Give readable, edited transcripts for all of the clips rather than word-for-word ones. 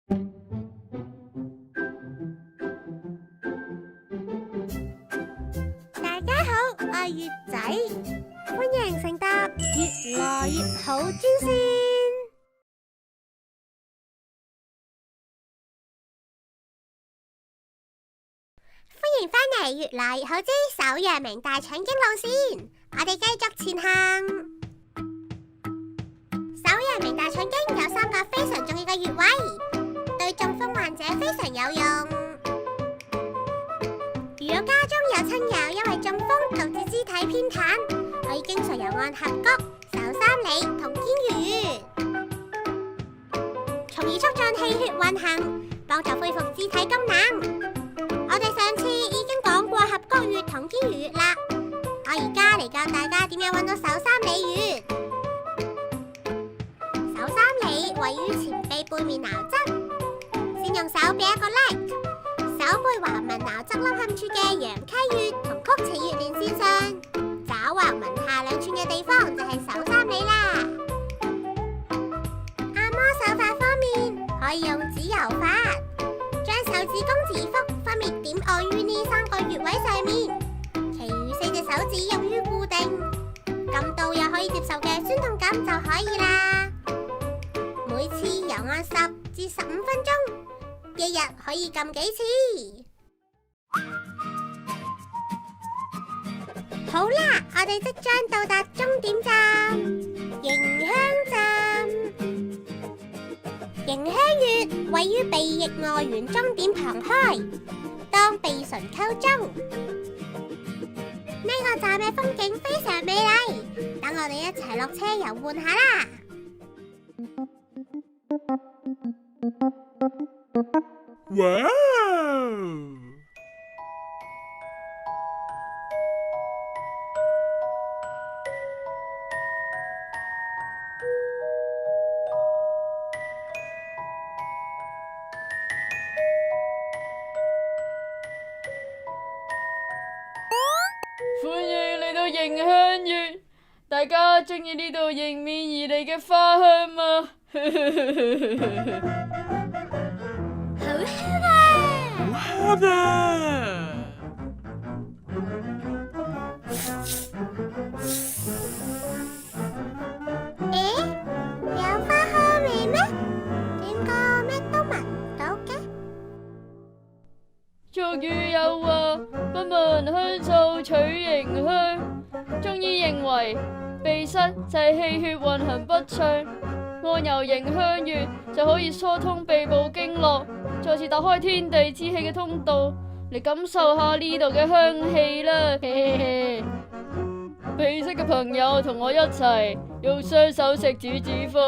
大家好，我係月仔，歡迎乘搭越來越好專線。歡迎返嚟越來越好之首陽明大腸經路線，我哋繼續前行。首陽明大腸經有3個非常重要嘅穴位，對中風患者非常有用。如果家中有親友因為中風導致肢體偏癱，可以經常游按合谷、手三里同肩穴，從而促進氣血運行，幫助恢復肢體功能。我哋上次已經講過合谷穴同肩穴啦，我而家嚟教大家點樣揾到手三里穴。手三里位於前臂背面橈側，先用手比一個 like， 手背橫紋橈側凹陷處嘅陽溪穴同曲池穴連線上，爪橫紋下2寸嘅地方就係手三里啦。按摩手法方面，可以用指油法，將手指公指腹分別點按於呢3個穴位上面，其餘4隻手指用於固定，撳到有可以接受嘅酸痛感就可以啦。每次游按10至15分鐘，一日可以撳幾次。好啦，我哋即將到達終點站迎香站。迎香穴位於鼻翼外緣中點旁開，當鼻唇溝中。呢個站嘅風景非常美麗，等我哋一齊落車遊玩下啦。哇！歡迎嚟到迎香穴，大家中意呢度迎面而嚟嘅花香嗎？好香啊！好香啊！咦，有花香味咩？點解我咩都聞唔到嘅？俗語有話，不聞香臭取迎香。中醫認為，鼻塞就係氣血運行不暢，按揉迎香穴就可以疏通鼻部經絡，再次打開天地之氣嘅通道，嚟感受下呢度嘅香氣啦。鼻塞嘅朋友同我一齊用雙手食指指腹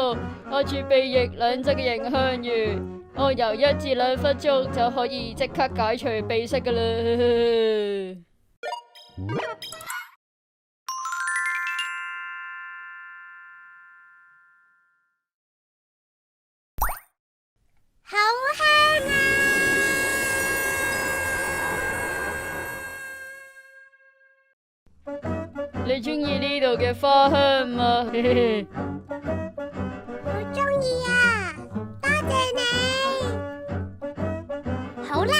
壓住鼻翼兩側嘅迎香穴，按揉1至2分鐘就可以即刻解除鼻塞噶啦。好香啊！你中意呢度嘅花香嗎？好中意啊！多謝你。好啦，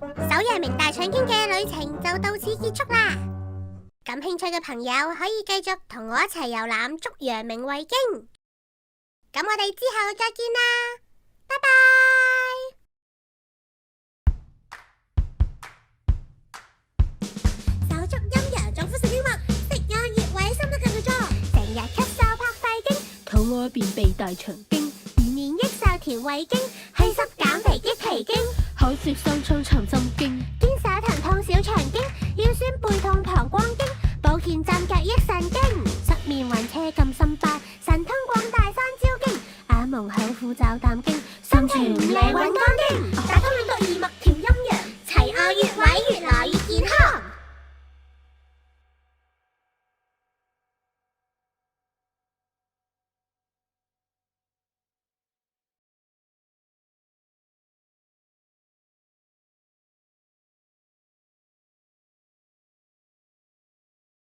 首陽明大腸經嘅旅程就到此結束啦。感興趣嘅朋友可以繼續同我一齊遊覽足陽明胃經。咁我哋之後再見啦，拜拜。手足陰陽臟腑神經脈，食按穴位心得更做作。成日咳嗽拍肺經，肚餓便秘大腸經，延年益壽調胃經，祛濕減肥益脾經，海雪生瘡藏心經，肩手疼痛小腸經，腰酸背痛膀胱經，保健鎮腳益腎經。